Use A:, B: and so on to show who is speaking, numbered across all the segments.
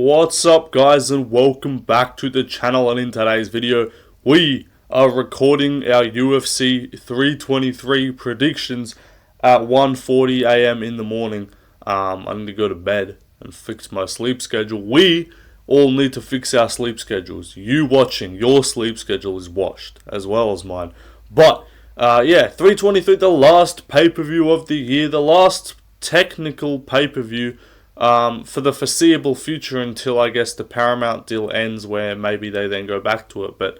A: What's up, guys, and welcome back to the channel. And in today's video we are recording our UFC 323 predictions at 1:40 a.m. in the morning. I need to go to bed and fix my sleep schedule. We all need to fix our sleep schedules. You watching, your sleep schedule is washed as well as mine. But 323, the last pay-per-view of the year, the last technical pay-per-view for the foreseeable future until, I guess, the Paramount deal ends, where maybe they then go back to it, but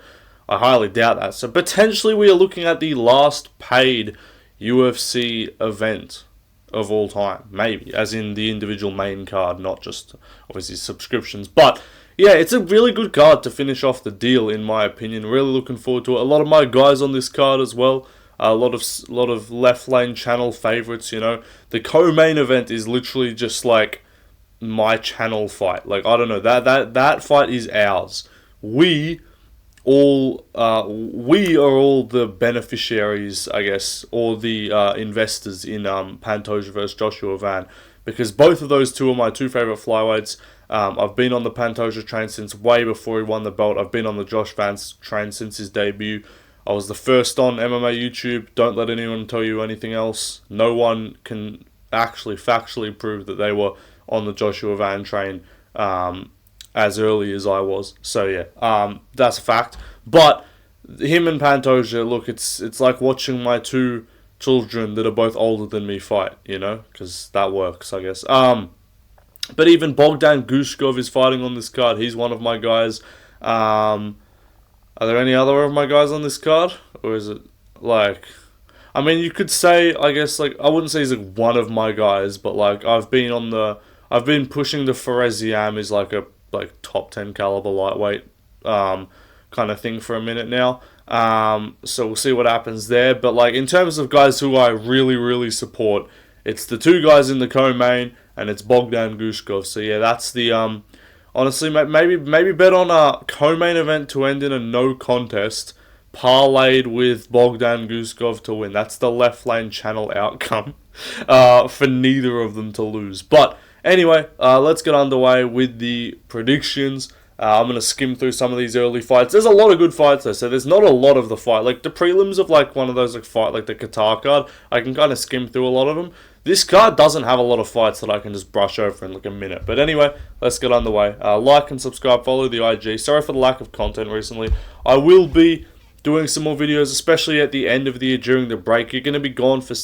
A: I highly doubt that. So potentially we are looking at the last paid UFC event of all time, maybe, as in the individual main card, not just obviously subscriptions. But yeah, it's a really good card to finish off the deal, in my opinion. Really looking forward to it. A lot of my guys on this card as well. A lot of left lane channel favorites. You know, the co-main event is literally just like my channel fight. Like, I don't know, that fight is ours. We are all the beneficiaries, I guess, or the investors in Pantoja versus Joshua Van, because both of those two are my two favorite flyweights. I've been on the Pantoja train since way before he won the belt. I've been on the Josh Van train since his debut. I was the first on MMA YouTube. Don't let anyone tell you anything else. No one can actually factually prove that they were on the Joshua Van train as early as I was. So yeah, that's a fact. But him and Pantoja, look, it's like watching my two children that are both older than me fight, you know, because that works, I guess. But even Bogdan Gushkov is fighting on this card. He's one of my guys. Are there any other of my guys on this card? Or is it like, I mean, you could say, I guess, like, I wouldn't say he's like one of my guys, but like I've been pushing the Fereziam is like a top 10 caliber lightweight kind of thing for a minute now. So we'll see what happens there. But like, in terms of guys who I really support, it's the two guys in the co-main, and it's Bogdan Gushkov. So yeah, that's the honestly, maybe bet on a co-main event to end in a no contest, parlayed with Bogdan Gushkov to win. That's the left lane channel outcome for neither of them to lose. But anyway, let's get underway with the predictions. I'm going to skim through some of these early fights. There's a lot of good fights though, so there's not a lot of the fight. Like the prelims of like one of those like fight, like the Qatar card, I can kind of skim through a lot of them. This card doesn't have a lot of fights that I can just brush over in like a minute. But anyway, let's get underway. Like and subscribe, follow the IG. Sorry for the lack of content recently. I will be doing some more videos, especially at the end of the year during the break. You're going to be gone for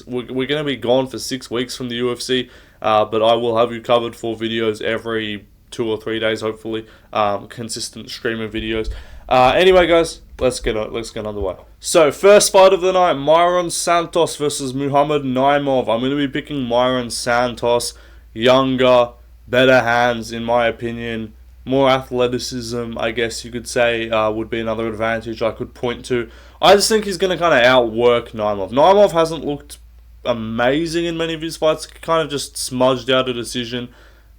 A: we're going to be gone for 6 weeks from the UFC. But I will have you covered for videos every 2 or 3 days, hopefully. Consistent stream of videos. Anyway, guys, let's get underway. So, first fight of the night, Myron Santos versus Muhammad Naimov. I'm going to be picking Myron Santos. Younger, better hands, in my opinion. More athleticism, I guess you could say, would be another advantage I could point to. I just think he's going to kind of outwork Naimov. Naimov hasn't looked amazing in many of his fights. Kind of just smudged out a decision.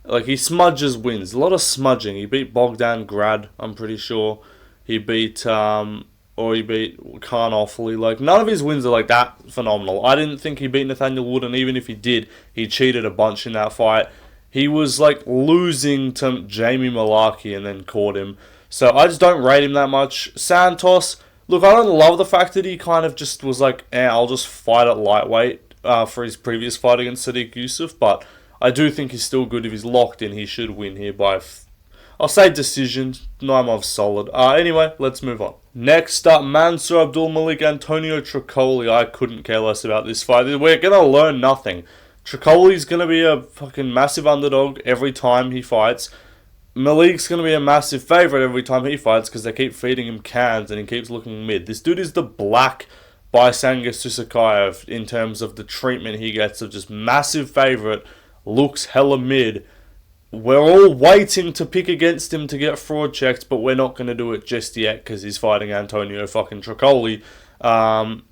A: Like, he smudges wins. A lot of smudging. He beat Bogdan Grad, I'm pretty sure. He beat Khan Offley. Like, none of his wins are like that phenomenal. I didn't think he beat Nathaniel Wood, and even if he did, he cheated a bunch in that fight. He was like losing to Jamie Malarkey and then caught him. So I just don't rate him that much. Santos, look, I don't love the fact that he kind of just was like, I'll just fight at lightweight for his previous fight against Sadiq Yusuff, but I do think he's still good. If he's locked in, he should win here by, I'll say decision. Naimov's solid. Anyway, let's move on. Next up, Mansur Abdul Malik, Antonio Tricoli. I couldn't care less about this fight. We're going to learn nothing. Tricoli's going to be a fucking massive underdog every time he fights. Malik's going to be a massive favourite every time he fights because they keep feeding him cans and he keeps looking mid. This dude is the black Baisanga Susakayev in terms of the treatment he gets of just massive favourite, looks hella mid. We're all waiting to pick against him to get fraud checked, but we're not going to do it just yet because he's fighting Antonio fucking Tricoli,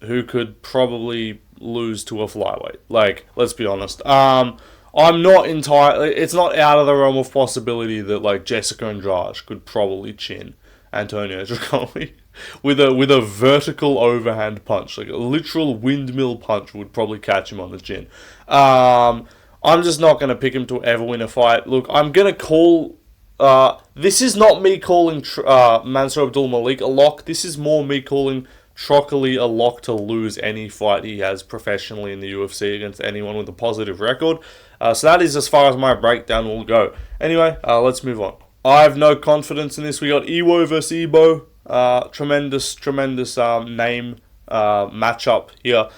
A: who could probably lose to a flyweight. Like, let's be honest. I'm not entirely, it's not out of the realm of possibility that like Jessica Andrade could probably chin Antonio Tricoli with a vertical overhand punch. Like a literal windmill punch would probably catch him on the chin. I'm just not going to pick him to ever win a fight. Look, I'm going to call This is not me calling Mansour Abdul Malik a lock. This is more me calling Trockley a lock to lose any fight he has professionally in the UFC against anyone with a positive record. So that is as far as my breakdown will go. Anyway, let's move on. I have no confidence in this. We got Iwo versus Ebo. Tremendous name matchup here.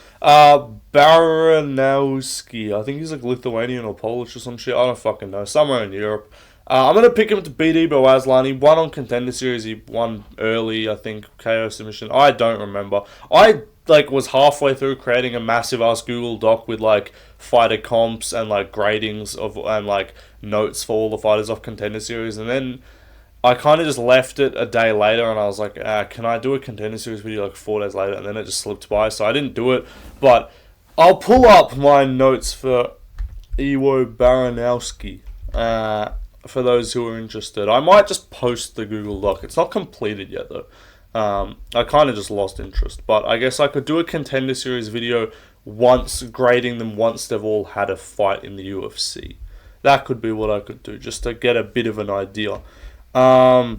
A: Baranowski, I think he's like Lithuanian or Polish or some shit. I don't fucking know. Somewhere in Europe. I'm going to pick him to beat Ebo Aslan. He won on Contender Series. He won early, I think, KO submission. I don't remember. I was halfway through creating a massive ass Google Doc with fighter comps and gradings of and notes for all the fighters off Contender Series, and then I kind of just left it a day later, and I was like, can I do a Contender Series video 4 days later? And then it just slipped by, so I didn't do it. But I'll pull up my notes for Iwo Baranowski. For those who are interested, I might just post the Google Doc. It's not completed yet though. I kind of just lost interest, but I guess I could do a Contender Series video grading them once they've all had a fight in the UFC. That could be what I could do, just to get a bit of an idea. But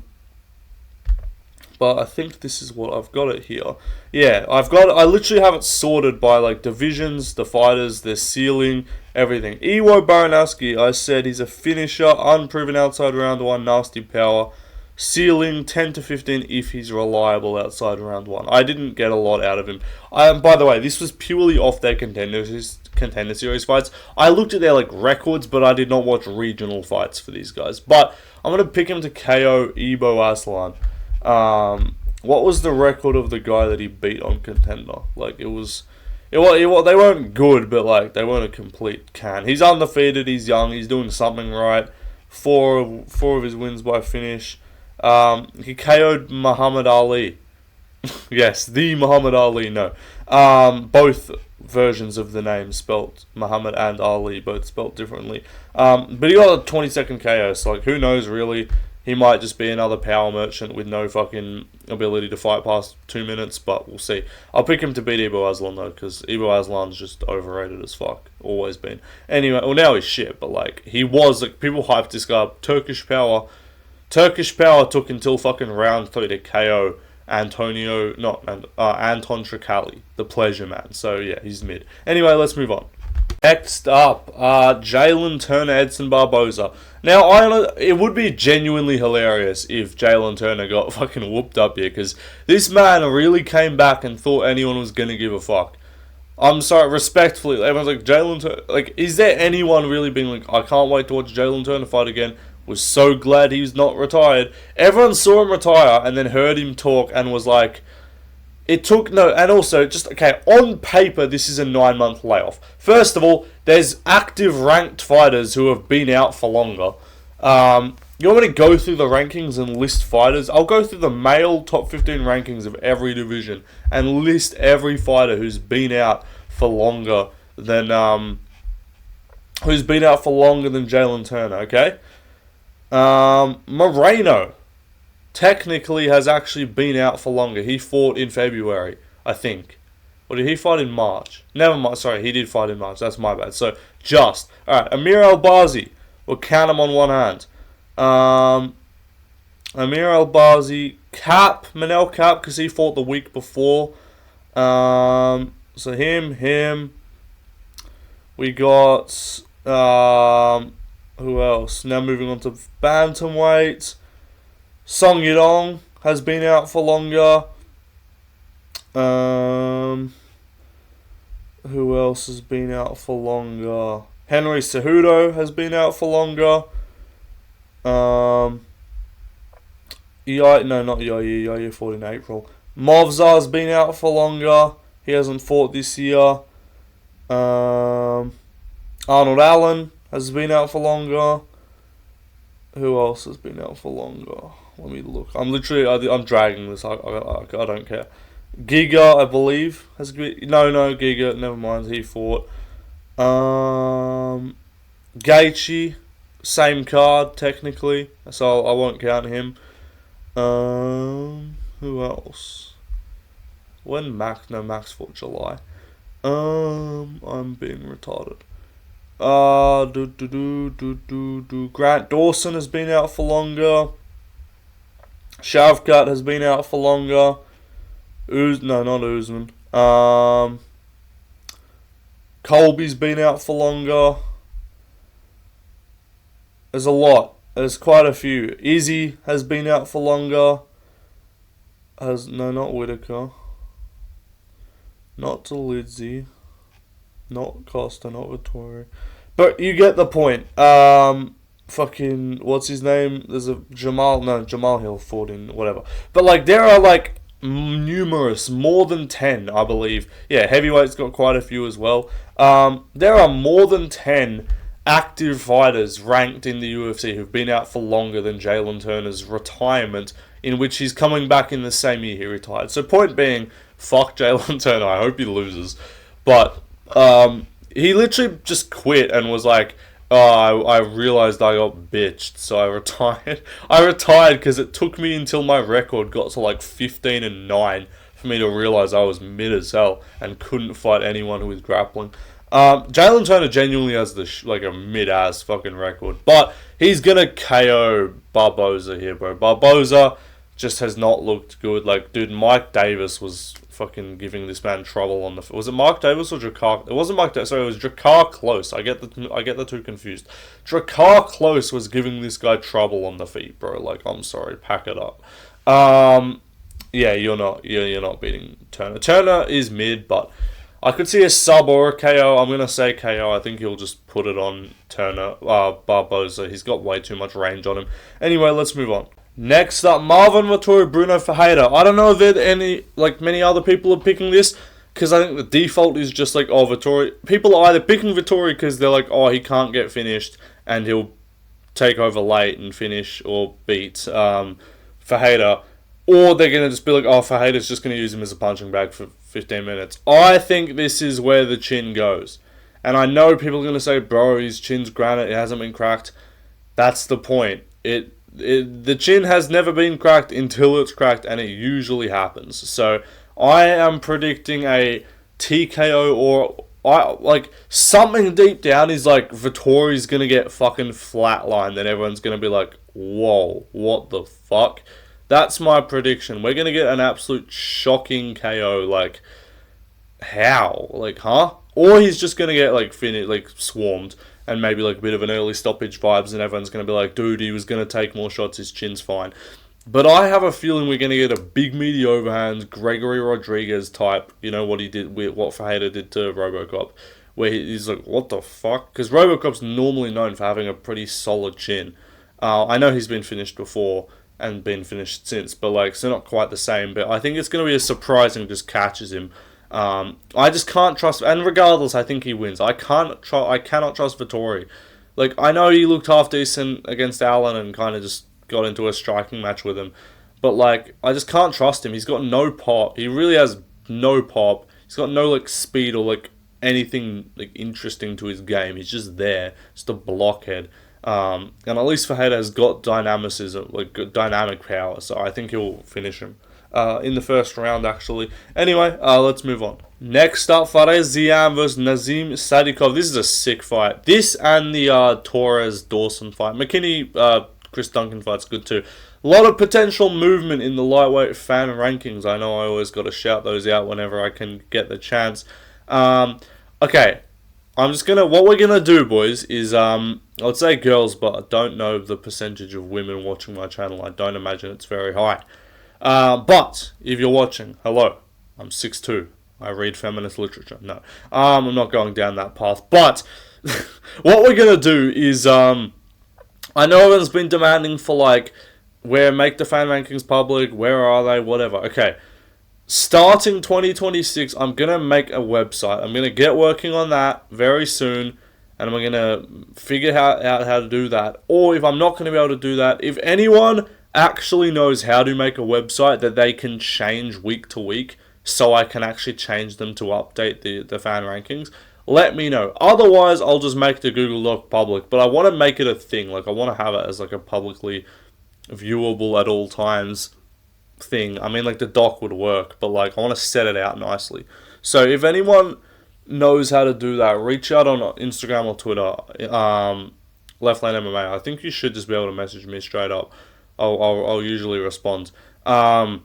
A: I think this is what I've got it here. Yeah, I literally have it sorted by divisions, the fighters, their ceiling, everything. Iwo Baranowski, I said he's a finisher, unproven outside round 1, nasty power. Ceiling 10 to 15 if he's reliable outside round 1. I didn't get a lot out of him. By the way, this was purely off their Contender Series fights. I looked at their records, but I did not watch regional fights for these guys. But I'm going to pick him to KO Ebo Aslan. What was the record of the guy that he beat on Contender? They weren't good, but they weren't a complete can. He's undefeated, he's young, he's doing something right. Four of his wins by finish. He KO'd Muhammad Ali. Yes, the Muhammad Ali, no. Both versions of the name spelt Muhammad and Ali, both spelt differently. But he got a 20-second KO, so who knows really. He might just be another power merchant with no fucking ability to fight past 2 minutes, but we'll see. I'll pick him to beat Ebo Aslan though, because Ebo Aslan's just overrated as fuck. Always been. Anyway, well now he's shit, but he was, people hyped this guy up. Turkish Power took until fucking round 3 to KO Anton Tricali, the Pleasure Man. So yeah, he's mid. Anyway, let's move on. Next up, Jalen Turner, Edson Barboza. Now, it would be genuinely hilarious if Jalen Turner got fucking whooped up here, because this man really came back and thought anyone was going to give a fuck. I'm sorry, respectfully, everyone's like, Jalen Turner, is there anyone really being I can't wait to watch Jalen Turner fight again? Was so glad he's not retired. Everyone saw him retire and then heard him talk and was like, and also, on paper, this is a 9-month layoff. First of all, there's active ranked fighters who have been out for longer. You want me to go through the rankings and list fighters? I'll go through the male top 15 rankings of every division and list every fighter who's been out for longer than Jalen Turner, okay? Moreno technically has actually been out for longer. He fought in February, I think. Or did he fight in March? Never mind. Sorry, he did fight in March. That's my bad. So, alright, Amir Albazi. We'll count him on one hand. Amir Albazi. Manel Cap, because he fought the week before. So him. We got, who else? Now moving on to bantamweight. Song Yudong has been out for longer. Who else has been out for longer? Henry Cejudo has been out for longer. Not Yair fought in April. Movzar's been out for longer. He hasn't fought this year. Arnold Allen has been out for longer. Who else has been out for longer? Let me look. I'm dragging this. I don't care. Giga, I believe, has been... No, Giga, never mind. He fought. Gaethje, same card, technically. So I won't count him. Who else? Max fought July. I'm being retarded. Grant Dawson has been out for longer. Shavkat has been out for longer. No, not Usman. Colby's been out for longer. There's a lot. There's quite a few. Izzy has been out for longer. Not Whitaker. Not Tolidze. Not Costa. Not Vittori. But you get the point. Fucking what's his name? There's a Jamal Hill fought in whatever. But like there are like numerous, more than 10, I believe. Yeah, heavyweight's got quite a few as well. There are more than 10 active fighters ranked in the UFC who've been out for longer than Jalen Turner's retirement, in which he's coming back in the same year he retired. So point being, fuck Jalen Turner. I hope he loses. But he literally just quit and was like, oh, I realized I got bitched, so I retired. I retired because it took me until my record got to like 15-9 for me to realize I was mid as hell and couldn't fight anyone who was grappling. Jalen Turner genuinely has like a mid-ass fucking record, but he's gonna KO Barboza here, bro. Barboza just has not looked good. Like, dude, Mike Davis was fucking giving this man trouble on the. Was it Mike Davis or Drakkar? It wasn't Mike Davis. Sorry, it was Drakkar Close. I get the two confused. Drakkar Close was giving this guy trouble on the feet, bro. Like, I'm sorry, pack it up. Yeah, you're not beating Turner. Turner is mid, but I could see a sub or a KO. I'm gonna say KO. I think he'll just put it on Turner. Barboza. He's got way too much range on him. Anyway, let's move on. Next up, Marvin Vettori, Bruno Ferreira. I don't know if many other people are picking this, because I think the default is just like, oh, Vettori. People are either picking Vettori because they're like, oh, he can't get finished and he'll take over late and finish or beat Ferreira, or they're going to just be like, oh, Ferreira's just going to use him as a punching bag for 15 minutes. I think this is where the chin goes. And I know people are going to say, bro, his chin's granite, it hasn't been cracked. That's the point. The chin has never been cracked until it's cracked, and it usually happens. So I am predicting a TKO, or something deep down is like Vettori's gonna get fucking flatlined, and everyone's gonna be like, whoa, what the fuck? That's my prediction. We're gonna get an absolute shocking KO. Like, how? Like, huh? Or he's just gonna get swarmed, and maybe like a bit of an early stoppage vibes, and everyone's going to be like, dude, he was going to take more shots, his chin's fine. But I have a feeling we're going to get a big meaty overhand, Gregory Rodriguez type, you know, what Ferreira did to Robocop, where he's like, what the fuck? Because Robocop's normally known for having a pretty solid chin. I know he's been finished before and been finished since, but so not quite the same, but I think it's going to be a surprising just catches him. I just can't trust, and regardless, I think he wins. I cannot trust Vettori. Like, I know he looked half decent against Allen and kind of just got into a striking match with him, but I just can't trust him. He's got no pop. He really has no pop. He's got no speed or anything interesting to his game. He's just there, just a blockhead. And at least Ferreira has got dynamicism, dynamic power. So I think he'll finish him. In the first round, actually. Anyway, let's move on. Next up, Fares Ziam versus Nazim Sadikov. This is a sick fight. This and the Torres-Dawson fight. McKinney, Chris Duncan fight's good too. A lot of potential movement in the lightweight fan rankings. I know I always got to shout those out whenever I can get the chance. Okay. What we're gonna do, boys, is, I'd say girls, but I don't know the percentage of women watching my channel. I don't imagine it's very high. But if you're watching, hello, I'm 6'2". I read feminist literature. No, I'm not going down that path. But what we're gonna do is, I know everyone's been demanding for make the fan rankings public. Where are they? Whatever. Okay, starting 2026, I'm gonna make a website. I'm gonna get working on that very soon, and I'm gonna figure out how to do that. Or if I'm not gonna be able to do that, if anyone actually knows how to make a website that they can change week to week so I can actually change them to update the fan rankings, let me know. Otherwise, I'll just make the Google Doc public, but I want to make it a thing. I want to have it as a publicly viewable at all times thing. I mean, the doc would work, but I want to set it out nicely. So if anyone knows how to do that, reach out on Instagram or Twitter, Left Lane MMA. I think you should just be able to message me straight up. I'll usually respond. So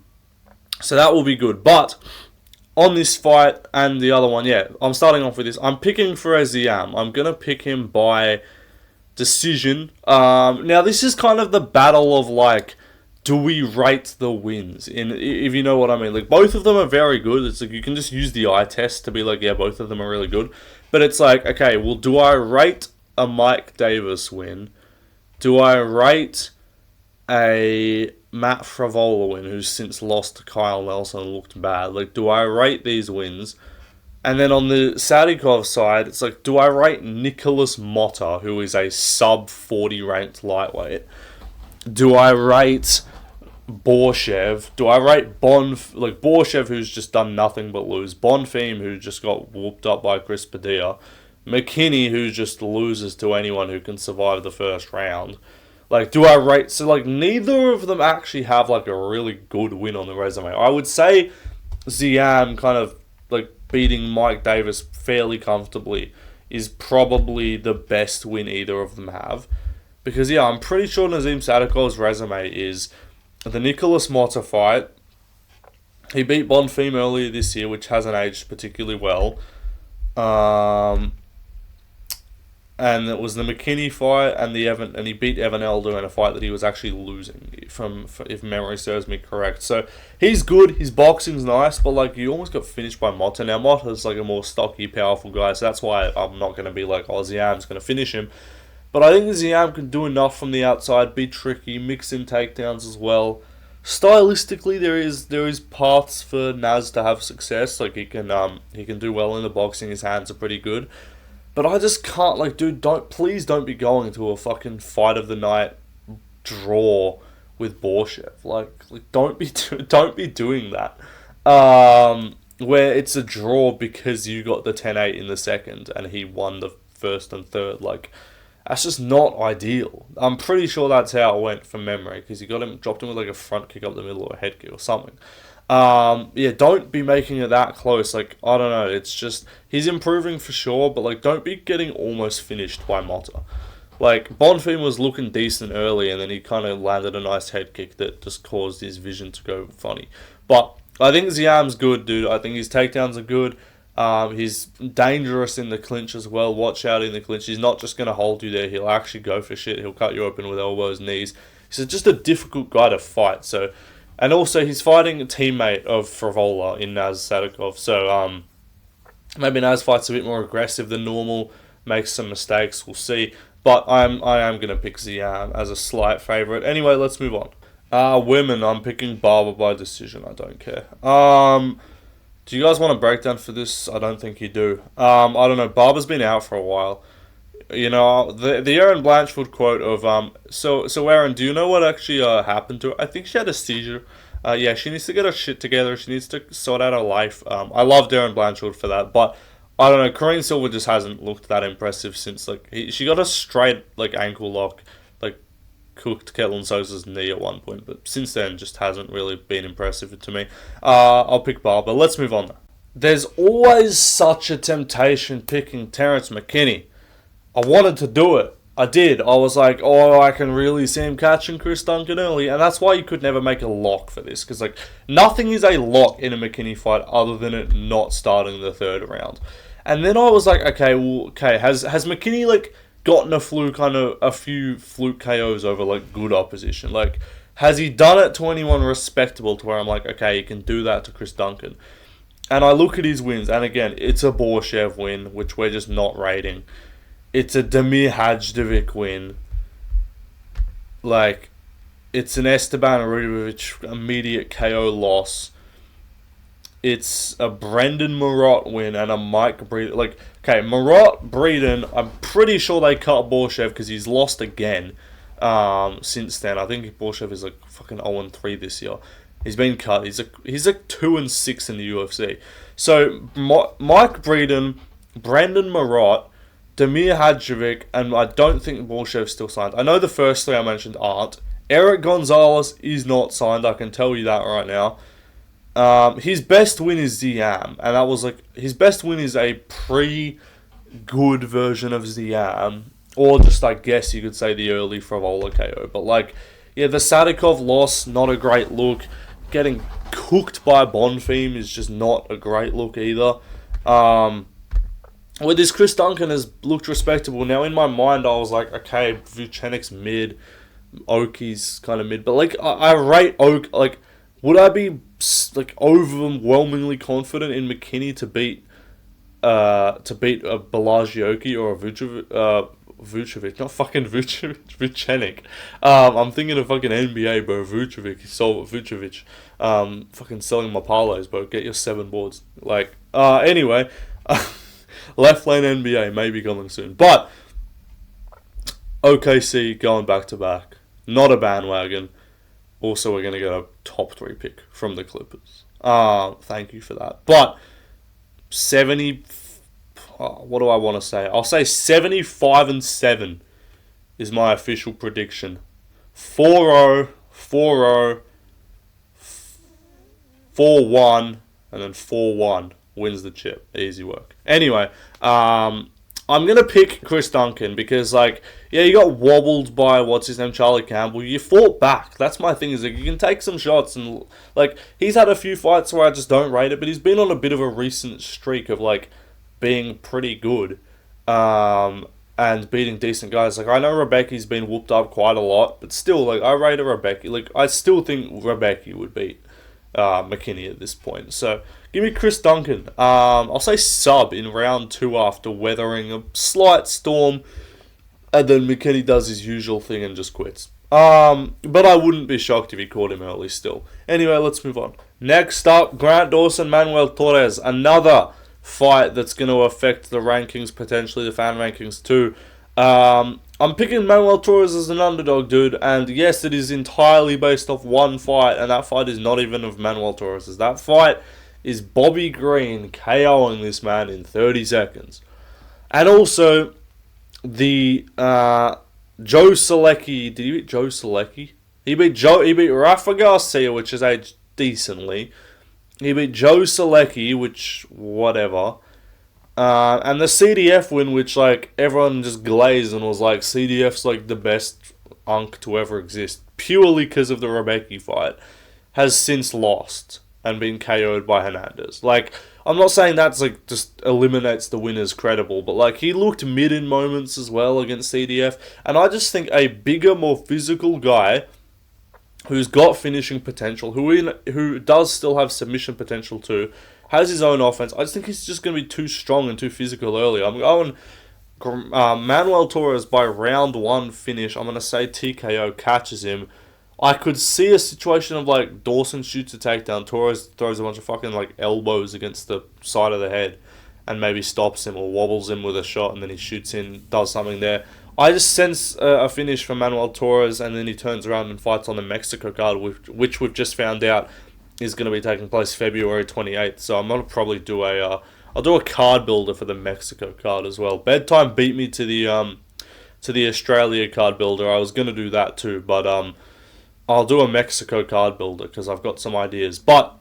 A: that will be good. But on this fight and the other one, yeah, I'm starting off with this. I'm picking Petr Yan. I'm going to pick him by decision. Now, this is kind of the battle of, like, do we rate the wins? If you know what I mean. Like, both of them are very good. It's like you can just use the eye test to be like, yeah, both of them are really good. But it's like, okay, well, do I rate a Mike Davis win? Do I rate a Matt Frevola win, who's since lost to Kyle Nelson and looked bad? Like, do I rate these wins? And then on the Sadikov side, it's like, do I rate Nicholas Motta, who is a sub-40 ranked lightweight? Do I rate Borshev? Do I rate Borshev, who's just done nothing but lose? Bonfim, who just got whooped up by Chris Padilla? McKinney, who just loses to anyone who can survive the first round? Like, do I rate... So, like, neither of them actually have, like, a really good win on the resume. I would say Ziam kind of, like, beating Mike Davis fairly comfortably is probably the best win either of them have. Because, yeah, I'm pretty sure Nazim Sadikov's resume is the Nicholas Motta fight. He beat Bonfim earlier this year, which hasn't aged particularly well. And it was the McKinney fight and he beat Evan Elder in a fight that he was actually losing, if memory serves me correct. So he's good, his boxing's nice, but like you almost got finished by Motta. Now Motta's like a more stocky, powerful guy, so that's why I'm not going to be like, oh, Ziam's going to finish him. But I think Ziam can do enough from the outside, be tricky, mix in takedowns as well. Stylistically, there is paths for Naz to have success. Like he can do well in the boxing. His hands are pretty good. But I just can't, like, dude, please don't be going to a fucking fight of the night draw with Borshev. Like don't be doing that. Where it's a draw because you got the 10-8 in the second and he won the first and third. Like, that's just not ideal. I'm pretty sure that's how it went from memory, because he dropped him with like a front kick up the middle or a head kick or something. Yeah, don't be making it that close. Like, I don't know, it's just, he's improving for sure, but like, don't be getting almost finished by Motta. Like, Bonfim was looking decent early, and then he kind of landed a nice head kick that just caused his vision to go funny. But I think Ziam's good, dude. I think his takedowns are good. He's dangerous in the clinch as well. Watch out in the clinch. He's not just going to hold you there. He'll actually go for shit. He'll cut you open with elbows, knees. He's just a difficult guy to fight. So, and also he's fighting a teammate of Frevola in Naz Sadikov. So maybe Naz fights a bit more aggressive than normal, makes some mistakes. We'll see. But I am going to pick Ziam as a slight favourite. Anyway, let's move on. Women, I'm picking Barber by decision. I don't care. Do you guys want a breakdown for this? I don't think you do. I don't know. Barber's been out for a while. You know, the Erin Blanchfield quote of, so Erin, do you know what actually happened to her? I think she had a seizure. Yeah, she needs to get her shit together. She needs to sort out her life. I loved Erin Blanchfield for that, but I don't know. Corinne Silver just hasn't looked that impressive since, like, she got a straight, like, ankle lock, like, cooked Ketlin Sosa's knee at one point, but since then just hasn't really been impressive to me. I'll pick Barber. Let's move on. There's always such a temptation picking Terrence McKinney. I wanted to do it. I did. I was like, oh, I can really see him catching Chris Duncan early, and that's why you could never make a lock for this, because like nothing is a lock in a McKinney fight other than it not starting the third round. And then I was like, okay, has McKinney like gotten a few fluke KOs over like good opposition? Like, has he done it to anyone respectable to where I'm like, okay, he can do that to Chris Duncan? And I look at his wins, and again, it's a Borshev win, which we're just not rating. It's a Damir Hadžević win. Like, it's an Esteban Rudovic immediate KO loss. It's a Brendan Marotte win and a Mike Breeden. Like, okay, Marotte, Breeden, I'm pretty sure they cut Borshev because he's lost again since then. I think Borshev is like fucking 0-3 this year. He's been cut. He's like 2-6 in the UFC. So Mike Breeden, Brendan Marotte, Damir Hadžević, and I don't think Borshev's still signed. I know the first three I mentioned aren't. Eric Gonzalez is not signed. I can tell you that right now. His best win is Ziam, and that was like his best win is a good version of Ziam, or just I guess you could say the early Frivola KO. But like, yeah, the Sadikov loss, not a great look. Getting cooked by Bonfim is just not a great look either. With this, Chris Duncan has looked respectable. Now in my mind, I was like, okay, Vucenic's mid, Oki's kind of mid, but like I rate Oak. Like, would I be like overwhelmingly confident in McKinney to beat a Balaji or a Vucevic, not fucking Vucenic. I'm thinking of fucking NBA, bro. Vucevic. Fucking selling my parlays, bro. Get your 7 boards. Like, anyway, left lane NBA may be coming soon, but OKC going back to back, not a bandwagon. Also, we're gonna get a top 3 pick from the Clippers. Thank you for that. But 70. What do I want to say? I'll say 75-7 is my official prediction. 4-0, 4-0, 4-1, and then 4-1 wins the chip. Easy work. Anyway, I'm going to pick Chris Duncan because, like, yeah, you got wobbled by, Charlie Campbell. You fought back. That's my thing, is like, you can take some shots. And, like, he's had a few fights where I just don't rate it, but he's been on a bit of a recent streak of, like, being pretty good and beating decent guys. Like, I know Rebecca's been whooped up quite a lot, but still, like, I rate a Rebecca. Like, I still think Rebecca would beat McKinney at this point. So, give me Chris Duncan. I'll say sub in round 2 after weathering a slight storm, and then McKinney does his usual thing and just quits. But I wouldn't be shocked if he caught him early still. Anyway, let's move on. Next up, Grant Dawson, Manuel Torres. Another fight that's going to affect the rankings, potentially the fan rankings too. I'm picking Manuel Torres as an underdog, dude, and yes, it is entirely based off one fight, and that fight is not even of Manuel Torres. That fight is Bobby Green KOing this man in 30 seconds. And also, the Joe Selecki, did he beat Joe Selecki? He beat Rafa Garcia, which is aged decently. He beat Joe Selecki, which, whatever. And the CDF win, which, like, everyone just glazed and was like, CDF's, like, the best unk to ever exist, purely because of the Rebecca fight, has since lost and been KO'd by Hernandez. Like, I'm not saying that's, like, just eliminates the win as credible, but, like, he looked mid in moments as well against CDF, and I just think a bigger, more physical guy who's got finishing potential, who does still have submission potential too, has his own offense. I just think he's just going to be too strong and too physical early. I'm going Manuel Torres by round 1 finish. I'm going to say TKO catches him. I could see a situation of, like, Dawson shoots a takedown, Torres throws a bunch of fucking, like, elbows against the side of the head and maybe stops him or wobbles him with a shot, and then he shoots in, does something there. I just sense a finish from Manuel Torres, and then he turns around and fights on the Mexico card, which we've just found out is going to be taking place February 28th. So I'm going to probably do I'll do a card builder for the Mexico card as well. Bedtime beat me to the Australia card builder. I was going to do that too, but I'll do a Mexico card builder because I've got some ideas. But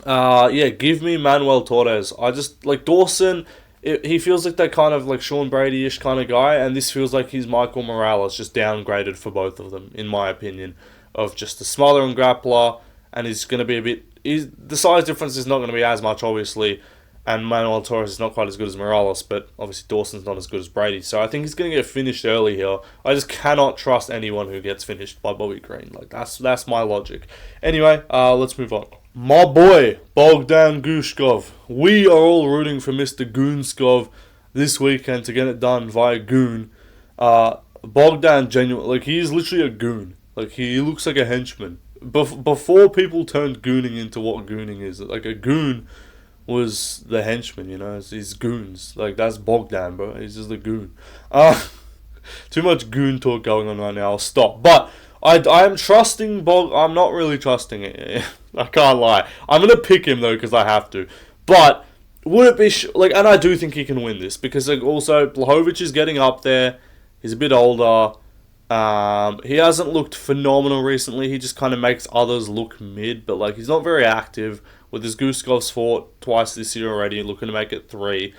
A: yeah, give me Manuel Torres. I just like Dawson. He feels like that kind of like Sean Brady-ish kind of guy, and this feels like he's Michael Morales, just downgraded for both of them, in my opinion, of just a smothering grappler, and he's going to be the size difference is not going to be as much, obviously, and Manuel Torres is not quite as good as Morales, but obviously Dawson's not as good as Brady, so I think he's going to get finished early here. I just cannot trust anyone who gets finished by Bobby Green. Like, that's my logic. Anyway, let's move on. My boy, Bogdan Gushkov. We are all rooting for Mr. Goonskov this weekend to get it done via Goon. Bogdan, genuinely, like, he is literally a goon. Like, he looks like a henchman. Before people turned gooning into what gooning is, like, a goon was the henchman, you know? He's goons. Like, that's Bogdan, bro. He's just a goon. Too much goon talk going on right now. I'll stop. But I am trusting I'm not really trusting it. I can't lie. I'm going to pick him, though, because I have to. But would it be... and I do think he can win this. Because, like, also, Blachowicz is getting up there. He's a bit older. He hasn't looked phenomenal recently. He just kind of makes others look mid, but like he's not very active. With his Guskov's fought twice this year already, looking to make it 3.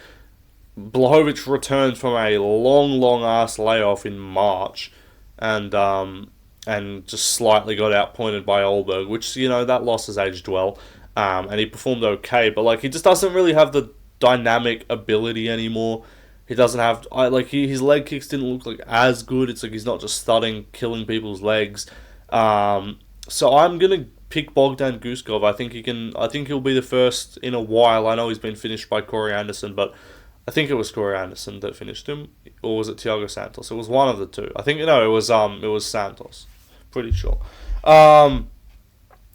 A: Blachowicz returned from a long ass layoff in March, and just slightly got outpointed by Olberg, which that loss has aged well. And he performed okay, but like he just doesn't really have the dynamic ability anymore. He doesn't have his leg kicks didn't look like as good. It's like he's not just thudding, killing people's legs. So I'm gonna pick Bogdan Guskov. I think he'll be the first in a while. I know he's been finished by Corey Anderson, but I think it was Corey Anderson that finished him, or was it Thiago Santos? It was one of the two. I think it was Santos. Pretty sure.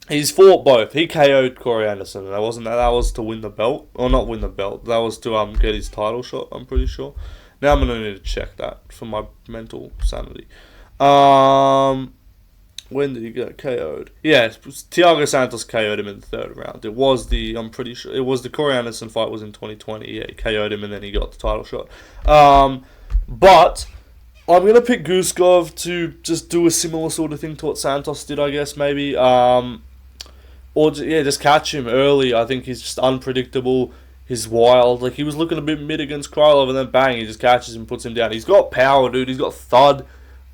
A: He's fought both. He KO'd Corey Anderson, and that was to win the belt, or not win the belt. That was to get his title shot. I'm pretty sure. Now I'm gonna need to check that for my mental sanity. When did he get KO'd? Yeah, Thiago Santos KO'd him in the 3rd round. I'm pretty sure it was the Corey Anderson fight was in 2020. Yeah, he KO'd him and then he got the title shot. But I'm gonna pick Guskov to just do a similar sort of thing to what Santos did, I guess maybe. Just catch him early. I think he's just unpredictable. He's wild. Like, he was looking a bit mid against Krylov, and then bang, he just catches him, puts him down. He's got power, dude. He's got thud.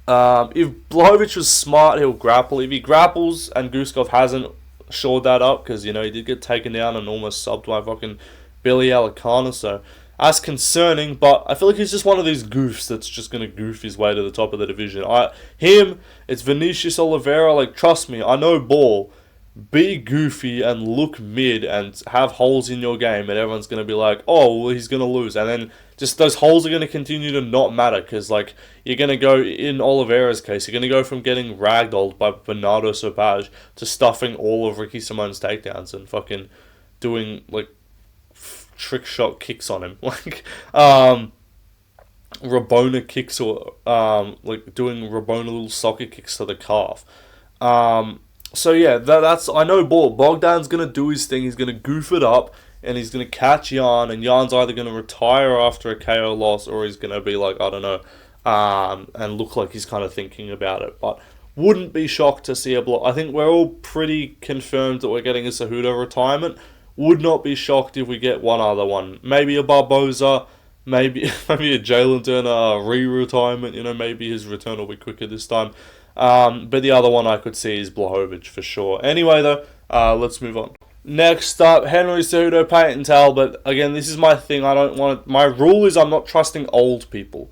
A: If Blachowicz was smart, he'll grapple. If he grapples and Guskov hasn't shored that up, because, he did get taken down and almost subbed by fucking Billy Alicana, so that's concerning, but I feel like he's just one of these goofs that's just going to goof his way to the top of the division. It's Vinicius Oliveira. Like, trust me, I know ball. Be goofy and look mid and have holes in your game, and everyone's going to be like, oh, well, he's going to lose. And then just those holes are going to continue to not matter, because like you're going to go, in Oliveira's case, you're going to go from getting ragdolled by Bernardo Sauvage to stuffing all of Ricky Simone's takedowns and fucking doing like trick shot kicks on him. Like, Rabona kicks, or like doing Rabona little soccer kicks to the calf. So yeah, that's I know Bogdan's gonna do his thing. He's gonna goof it up, and he's gonna catch Yan, and Yan's either gonna retire after a KO loss, or he's gonna be like, I don't know, and look like he's kind of thinking about it. But wouldn't be shocked to see a block. I think we're all pretty confirmed that we're getting a Cejudo retirement. Would not be shocked if we get one other one. Maybe a Barboza, maybe a Jalen Turner re-retirement. Maybe his return will be quicker this time. But the other one I could see is Blachowicz for sure. Anyway, though, let's move on. Next up, Henry Cejudo, Peyton Talbot. Again, this is my thing. My rule is I'm not trusting old people.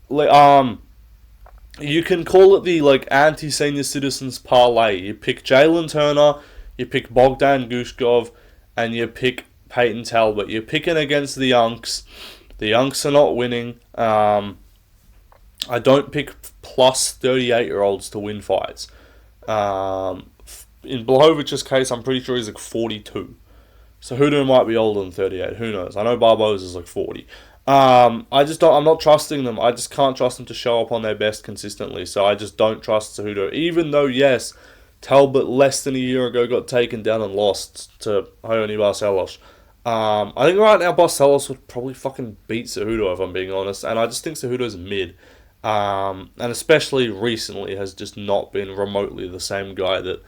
A: You can call it the anti-senior citizens parlay. You pick Jalen Turner, you pick Bogdan Guskov, and you pick Peyton Talbot. You're picking against the Yunks. The Yunks are not winning. I don't pick plus 38-year-olds to win fights. In Blahovich's case, I'm pretty sure he's like 42. So Cejudo might be older than 38. Who knows? I know Barboza is like 40. I'm not trusting them. I just can't trust them to show up on their best consistently. So I just don't trust Cejudo. Even though, yes, Talbot less than a year ago got taken down and lost to Raoni Barcelos. I think right now Barcelos would probably fucking beat Cejudo, if I'm being honest. And I just think Cejudo's mid. And especially recently has just not been remotely the same guy that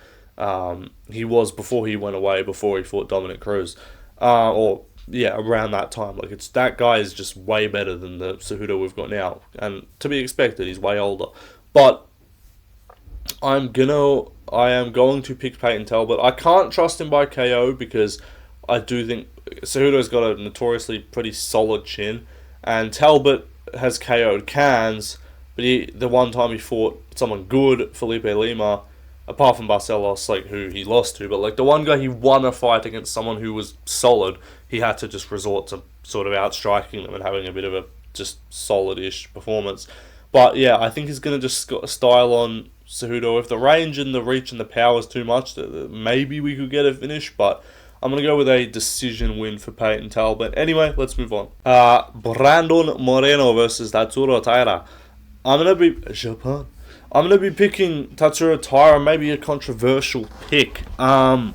A: he was before he went away, before he fought Dominic Cruz. Around that time. Like, it's that guy is just way better than the Cejudo we've got now. And to be expected, he's way older. But I am going to pick Peyton Talbot. I can't trust him by KO because I do think Cejudo's got a notoriously pretty solid chin. And Talbot has KO'd Cans, but the one time he fought someone good, Felipe Lima, apart from Barcelos, who he lost to, but the one guy he won a fight against someone who was solid, he had to just resort to sort of outstriking them and having a bit of a just solid-ish performance. But yeah, I think he's going to just style on Cejudo. If the range and the reach and the power is too much, maybe we could get a finish, but I'm going to go with a decision win for Peyton Talbot. Anyway, let's move on. Brandon Moreno versus Tatsuro Taira. I'm going to be picking Tatsuro Taira, maybe a controversial pick. I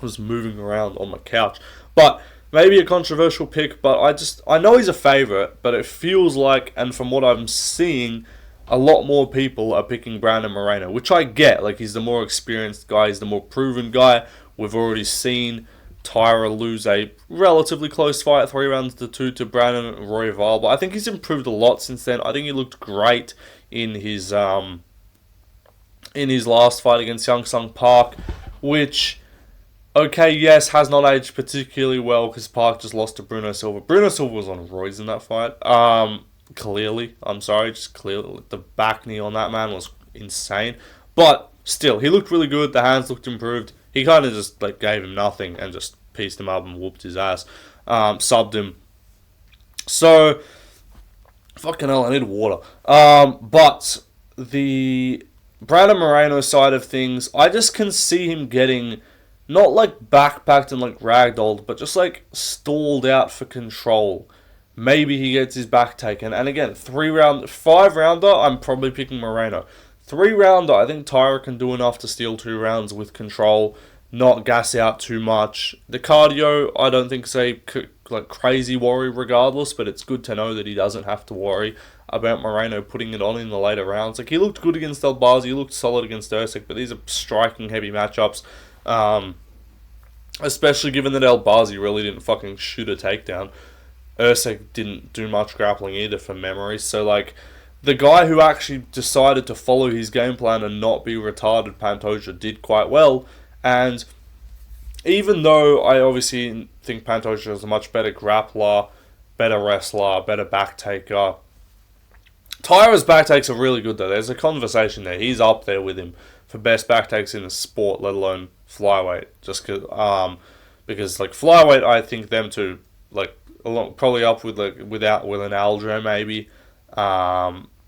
A: was moving around on my couch. But maybe a controversial pick, but I know he's a favourite, but it feels like, and from what I'm seeing, a lot more people are picking Brandon Moreno, which I get. Like, he's the more experienced guy, he's the more proven guy. We've already seen Tyra lose a relatively close fight, 3-2 to Brandon Royval, but I think he's improved a lot since then. I think he looked great in his last fight against Young Sung Park, which, okay, yes, has not aged particularly well because Park just lost to Bruno Silva. Bruno Silva was on roids in that fight. Clearly, I'm sorry, just clearly, the back knee on that man was insane. But still, he looked really good. The hands looked improved. He kind of just like gave him nothing and just pieced him up and whooped his ass. Subbed him. So, fucking hell, I need water. But the Brandon Moreno side of things, I just can see him getting not like backpacked and like ragdolled, but just like stalled out for control. Maybe he gets his back taken. And again, 5-rounder, I'm probably picking Moreno. 3-rounder, I think Tyra can do enough to steal 2 rounds with control, not gas out too much. The cardio, I don't think is a like crazy worry regardless, but it's good to know that he doesn't have to worry about Moreno putting it on in the later rounds. Like, he looked good against Elbazi, he looked solid against Usyk, but these are striking heavy matchups. Especially given that Elbazi really didn't fucking shoot a takedown. Usyk didn't do much grappling either from memory. So, like, the guy who actually decided to follow his game plan and not be retarded, Pantoja, did quite well. And even though I obviously think Pantoja is a much better grappler, better wrestler, better back taker, Tyra's back takes are really good though. There's a conversation there. He's up there with him for best back takes in the sport, let alone flyweight. Just because like flyweight, I think them two like probably up with like with an Aljo maybe.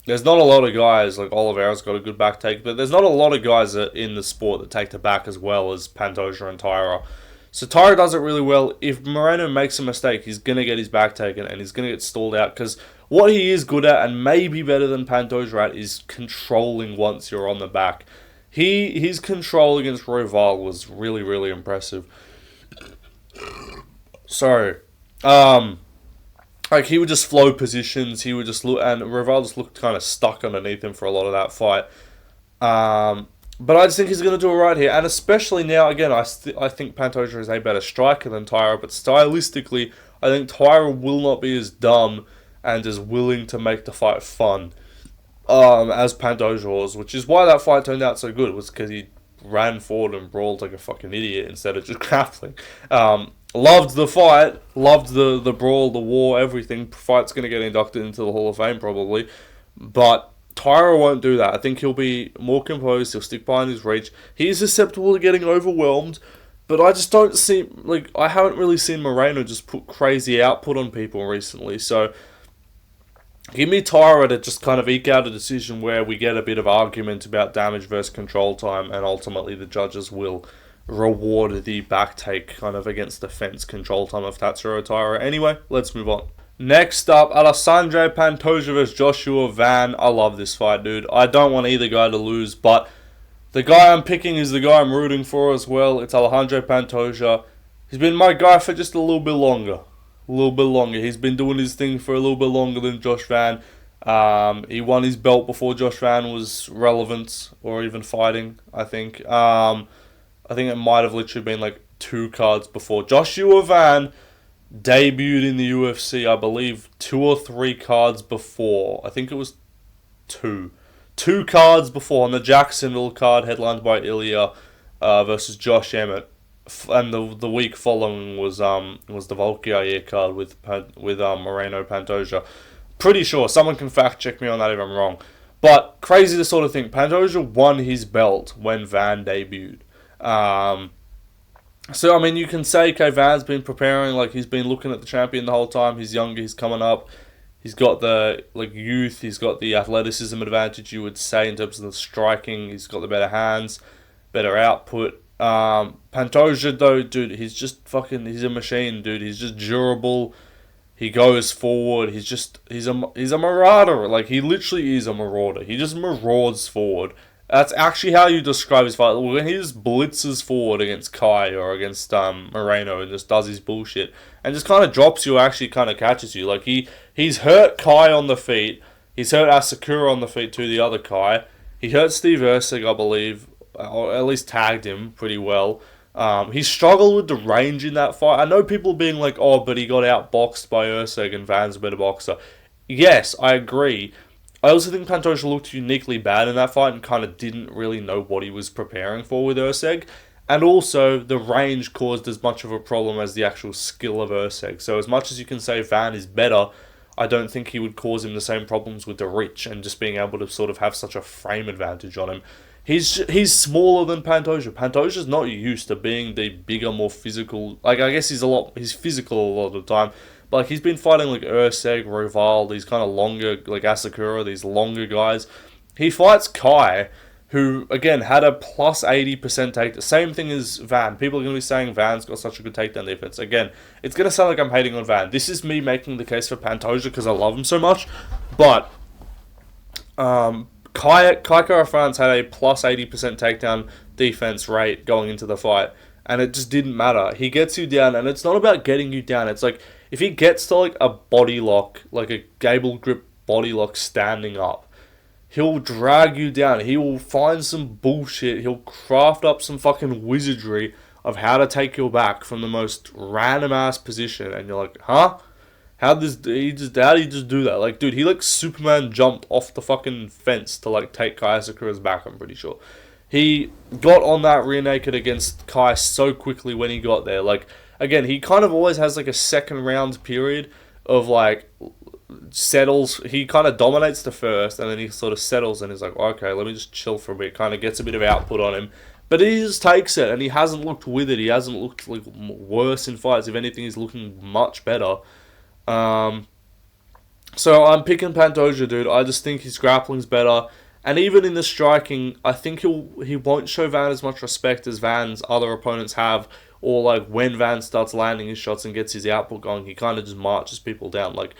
A: There's not a lot of guys, like Oliveira's got a good back take, but there's not a lot of guys in the sport that take the back as well as Pantoja and Tyra. So Tyra does it really well. If Moreno makes a mistake, he's going to get his back taken and he's going to get stalled out, because what he is good at, and maybe better than Pantoja at, is controlling once you're on the back. His control against Royval was really, really impressive. So, like, he would just flow positions, he would just look, and Royval just looked kind of stuck underneath him for a lot of that fight. But I just think he's going to do it right here, and especially now, again, I think Pantoja is a better striker than Tyra, but stylistically, I think Tyra will not be as dumb and as willing to make the fight fun as Pantoja was, which is why that fight turned out so good, was because he ran forward and brawled like a fucking idiot instead of just grappling. Loved the fight, loved the brawl, the war, everything. Fight's going to get inducted into the Hall of Fame probably, but Tyra won't do that. I think he'll be more composed, he'll stick behind his reach. He's susceptible to getting overwhelmed, but I just don't see, like, I haven't really seen Moreno just put crazy output on people recently, so give me Tyra to just kind of eke out a decision where we get a bit of argument about damage versus control time, and ultimately the judges will reward the back take kind of against the fence control time of Tatsuro Tyra. Anyway, let's move on. Next up, Alessandro Pantoja vs Joshua Van. I love this fight, dude. I don't want either guy to lose, but the guy I'm picking is the guy I'm rooting for as well. It's Alejandro Pantoja. He's been my guy for just a little bit longer. He's been doing his thing for a little bit longer than Josh Van. He won his belt before Josh Van was relevant or even fighting, I think. I think it might have literally been like 2 cards before. Joshua Van debuted in the UFC, I believe, 2 or 3 cards before. I think it was 2. 2 cards before on the Jacksonville card, headlined by Ilya versus Josh Emmett. And the week following was the Volkyair card with Moreno Pantoja. Pretty sure. Someone can fact check me on that if I'm wrong. But crazy to sort of think. Pantoja won his belt when Van debuted. So, I mean, you can say, okay, Van's been preparing, like, he's been looking at the champion the whole time. He's younger, he's coming up. He's got the, like, youth, he's got the athleticism advantage, you would say, in terms of the striking. He's got the better hands, better output. Pantoja, though, dude, he's just fucking, he's a machine, dude. He's just durable. He goes forward. He's a marauder. Like, he literally is a marauder. He just marauds forward. That's actually how you describe his fight. When he just blitzes forward against Kai or against Moreno and just does his bullshit and just kind of drops you, actually kind of catches you. Like, he's hurt Kai on the feet. He's hurt Asakura on the feet too, the other Kai. He hurt Steve Erceg, I believe, or at least tagged him pretty well. He struggled with the range in that fight. I know people being like, oh, but he got outboxed by Erceg and Van's a better boxer. Yes, I agree. I also think Pantoja looked uniquely bad in that fight and kind of didn't really know what he was preparing for with Erceg. And also, the range caused as much of a problem as the actual skill of Erceg. So as much as you can say Van is better, I don't think he would cause him the same problems with the reach and just being able to sort of have such a frame advantage on him. He's smaller than Pantoja. Pantoja's not used to being the bigger, more physical. Like, I guess he's physical a lot of the time. But like, he's been fighting like Erceg, Roval, these kind of longer, like Asakura, these longer guys. He fights Kai, who, again, had a plus 80% takedown. Same thing as Van. People are going to be saying Van's got such a good takedown defense. Again, it's going to sound like I'm hating on Van. This is me making the case for Pantoja because I love him so much. But Kai Kara-France had a plus 80% takedown defense rate going into the fight. And it just didn't matter. He gets you down, and it's not about getting you down. It's like, if he gets to like a body lock, like a gable grip body lock standing up, he'll drag you down. He will find some bullshit. He'll craft up some fucking wizardry of how to take your back from the most random ass position. And you're like, huh? How did he just do that? Like, dude, he like Superman jumped off the fucking fence to like take Kai Asakura's back, I'm pretty sure. He got on that rear naked against Kai so quickly when he got there. Like, again, he kind of always has like a second round period of like settles. He kind of dominates the first and then he sort of settles and he's like, okay, let me just chill for a bit. Kind of gets a bit of output on him. But he just takes it and he hasn't looked with it. He hasn't looked like worse in fights. If anything, he's looking much better. So I'm picking Pantoja, dude. I just think his grappling's better. And even in the striking, I think he won't show Van as much respect as Van's other opponents have. Or like when Van starts landing his shots and gets his output going, he kind of just marches people down. Like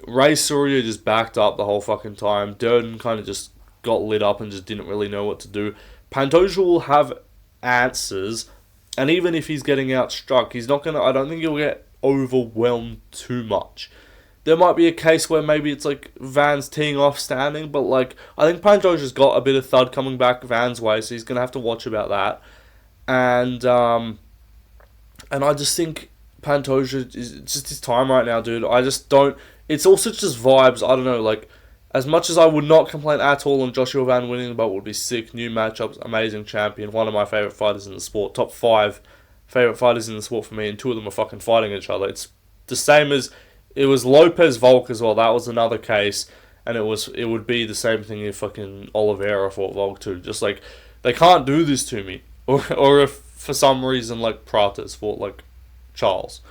A: Ray Soria just backed up the whole fucking time. Durden kind of just got lit up and just didn't really know what to do. Pantoja will have answers, and even if he's getting outstruck, he's not gonna. I don't think he'll get overwhelmed too much. There might be a case where maybe it's like Van's teeing off standing, but like I think Pantoja's got a bit of thud coming back Van's way, so he's gonna have to watch about that. And I just think Pantoja is just his time right now, dude. I just don't. It's also just vibes. I don't know. Like, as much as I would not complain at all on Joshua Van winning the belt, would be sick. New matchups, amazing champion, one of my favorite fighters in the sport, top 5 favorite fighters in the sport for me, and 2 of them are fucking fighting each other. It's the same as it was Lopez Volk as well. That was another case, and it would be the same thing if fucking Oliveira fought Volk too. Just like they can't do this to me, or if for some reason like Pratas fought like Charles,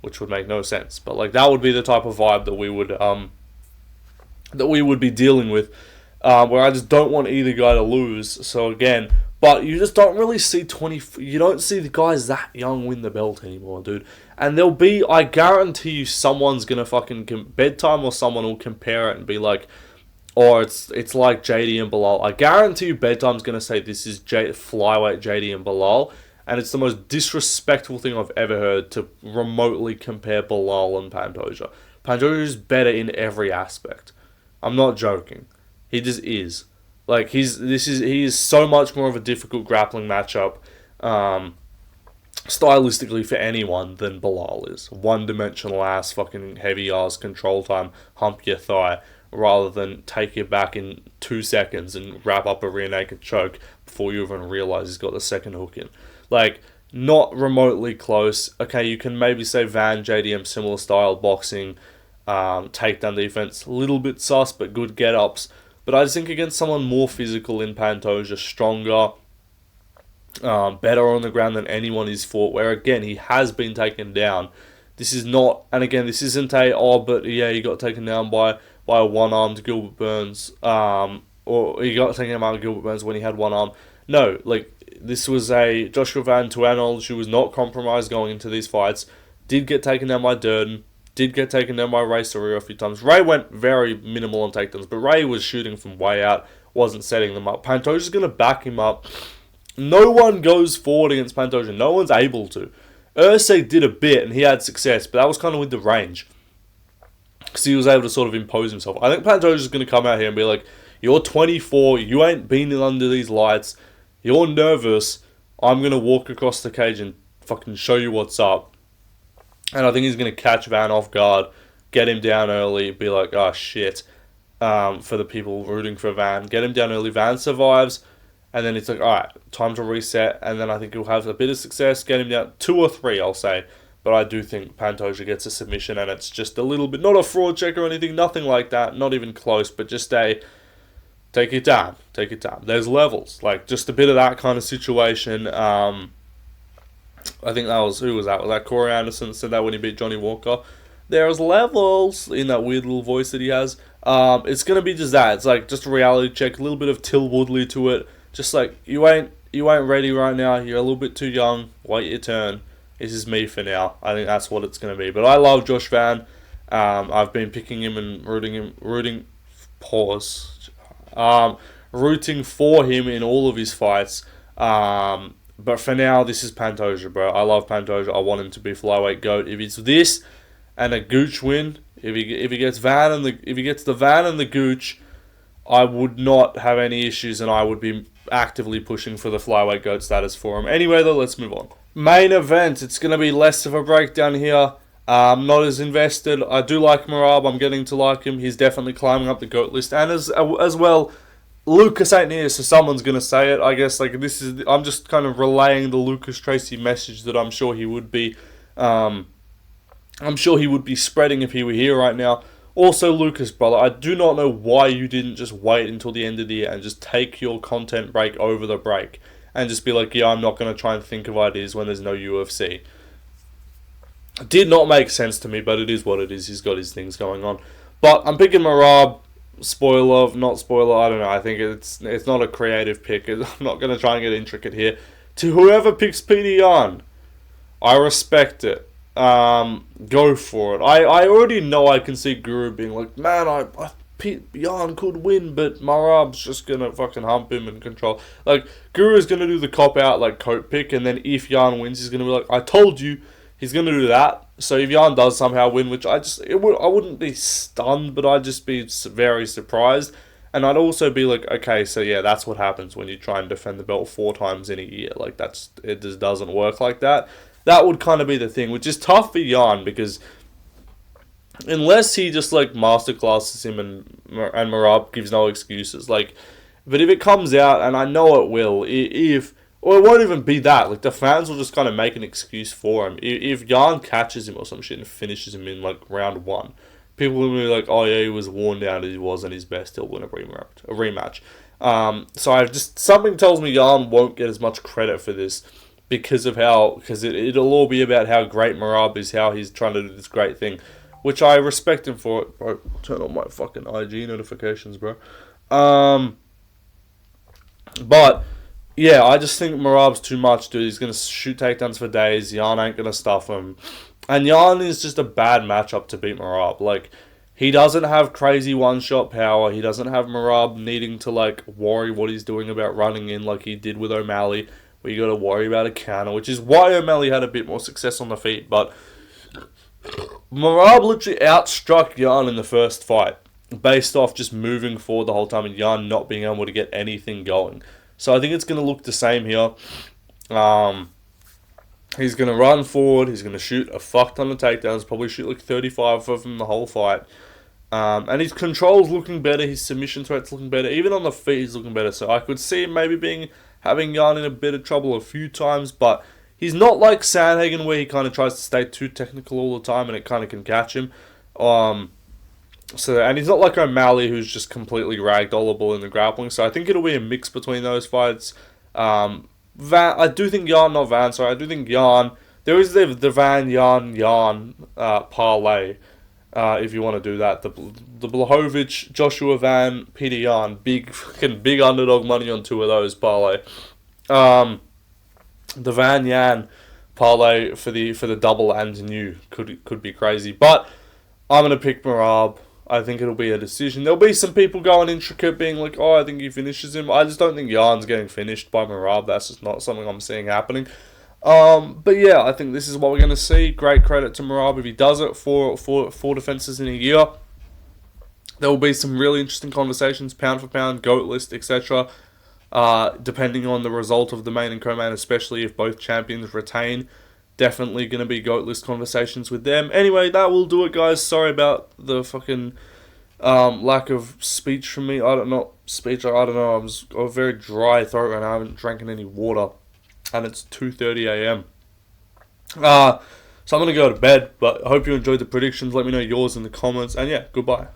A: which would make no sense. But like that would be the type of vibe that we would be dealing with, where I just don't want either guy to lose. So again, but you just don't really see you don't see the guys that young win the belt anymore, dude. And there'll be, I guarantee you, someone's gonna fucking bedtime or someone will compare it and be like, or it's like JD and Bilal. I guarantee you, bedtime's gonna say this is flyweight JD and Bilal. And it's the most disrespectful thing I've ever heard to remotely compare Bilal and Pantoja. Pantoja is better in every aspect. I'm not joking. He just is. Like he is so much more of a difficult grappling matchup, stylistically for anyone than Bilal is. One-dimensional ass, fucking heavy ass, control time, hump your thigh, rather than take you back in 2 seconds and wrap up a rear naked choke before you even realize he's got the second hook in. Like, not remotely close. Okay, you can maybe say Van, JDM, similar style boxing, takedown defense, a little bit sus, but good get-ups. But I just think against someone more physical in Pantoja, stronger, better on the ground than anyone he's fought, where again, he has been taken down. This is not, and again, this isn't but yeah, he got taken down by a one-armed Gilbert Burns, or he got taken down by Gilbert Burns when he had one arm. No, like, this was a Joshua Van, to our knowledge, who was not compromised going into these fights, did get taken down by Durden, did get taken down by Ray Soria a few times. Ray went very minimal on takedowns, but Ray was shooting from way out, wasn't setting them up. Pantoja's going to back him up. No one goes forward against Pantoja. No one's able to. Erceg did a bit, and he had success, but that was kind of with the range. because he was able to sort of impose himself. I think Pantoja's going to come out here and be like, you're 24, you ain't been under these lights, you're nervous, I'm going to walk across the cage and fucking show you what's up. And I think he's going to catch Van off guard, get him down early, be like, oh shit, for the people rooting for Van. Get him down early, Van survives, and then it's like, alright, time to reset, and then I think he'll have a bit of success, get him down 2 or 3, I'll say. But I do think Pantoja gets a submission, and it's just a little bit, not a fraud check or anything, nothing like that, not even close, but just a, take it down. There's levels, like just a bit of that kind of situation. I think that was, who was that? Was that Corey Anderson said that when he beat Johnny Walker? There's levels in that weird little voice that he has. It's gonna be just that. It's like just a reality check, a little bit of Till Woodley to it. Just like you ain't ready right now. You're a little bit too young. Wait your turn. This is me for now. I think that's what it's gonna be. But I love Josh Van. I've been picking him and rooting for him in all of his fights. But for now, this is Pantoja, bro. I love Pantoja. I want him to be flyweight GOAT. If it's this and a Gooch win, if he gets the Van and the Gooch, I would not have any issues, and I would be actively pushing for the flyweight GOAT status for him. Anyway, though, let's move on. Main event. It's gonna be less of a breakdown here. Not as invested. I do like Merab. I'm getting to like him. He's definitely climbing up the GOAT list, and as well, Lucas ain't here, so someone's gonna say it. I guess like this is. I'm just kind of relaying the Lucas Tracy message that I'm sure he would be. I'm sure he would be spreading if he were here right now. Also, Lucas, brother, I do not know why you didn't just wait until the end of the year and just take your content break over the break and just be like, yeah, I'm not gonna try and think of ideas when there's no UFC. Did not make sense to me, but it is what it is. He's got his things going on. But I'm picking Merab. Spoiler, not spoiler, I don't know. I think it's not a creative pick. I'm not going to try and get intricate here. To whoever picks Petr Yan, I respect it. Go for it. I already know I can see Guru being like, man, Yan could win, but Merab's just going to fucking hump him and control. Like, Guru's going to do the cop-out, like, coat pick, and then if Yan wins, he's going to be like, I told you. He's going to do that. So if Yan does somehow win, which I wouldn't be stunned, but I'd just be very surprised. And I'd also be like, okay, so yeah, that's what happens when you try and defend the belt 4 times in a year. Like, it just doesn't work like that. That would kind of be the thing, which is tough for Yan, because unless he just, like, masterclasses him and Merab gives no excuses. Like, but if it comes out, and I know it will, or it won't even be that. Like, the fans will just kind of make an excuse for him. If Yan catches him or some shit and finishes him in, like, round 1, people will be like, oh, yeah, he was worn down, he wasn't his best, he'll win a rematch. So something tells me Yan won't get as much credit for this because it'll all be about how great Merab is, how he's trying to do this great thing, which I respect him for it. Bro, turn on my fucking IG notifications, bro. But yeah, I just think Merab's too much, dude. He's going to shoot takedowns for days. Yan ain't going to stuff him. And Yan is just a bad matchup to beat Merab. Like, he doesn't have crazy one-shot power. He doesn't have Merab needing to, like, worry what he's doing about running in like he did with O'Malley, where you got to worry about a counter, which is why O'Malley had a bit more success on the feet. But Merab literally outstruck Yan in the first fight, based off just moving forward the whole time and Yan not being able to get anything going. So I think it's going to look the same here. He's going to run forward. He's going to shoot a fuck ton of takedowns. Probably shoot like 35 of them the whole fight. And his control's looking better. His submission threat's looking better. Even on the feet, he's looking better. So I could see him maybe having Yan in a bit of trouble a few times. But he's not like Sandhagen, where he kind of tries to stay too technical all the time and it kind of can catch him. And he's not like O'Malley, who's just completely ragdollable in the grappling. So I think it'll be a mix between those fights. I do think Yan, not Van, sorry. I do think Yan. There is the Van Yan parlay, if you want to do that. The Blachowicz, Joshua Van, Petr Yan, big underdog money on 2 of those parlay. The Van Yan parlay for the double and new could be crazy, but I'm gonna pick Merab. I think it'll be a decision. There'll be some people going intricate, being like, oh, I think he finishes him. I just don't think Yan's getting finished by Merab. That's just not something I'm seeing happening. But yeah, I think this is what we're going to see. Great credit to Merab if he does it for four defenses in a year. There will be some really interesting conversations, pound for pound, GOAT list, etc. Depending on the result of the main and co-main, especially if both champions retain. Definitely going to be GOAT list conversations with them. Anyway, that will do it, guys. Sorry about the fucking lack of speech from me. I don't know. I'm just got a very dry throat right now. I haven't drank any water. And it's 2:30 a.m. So I'm going to go to bed. But I hope you enjoyed the predictions. Let me know yours in the comments. And yeah, goodbye.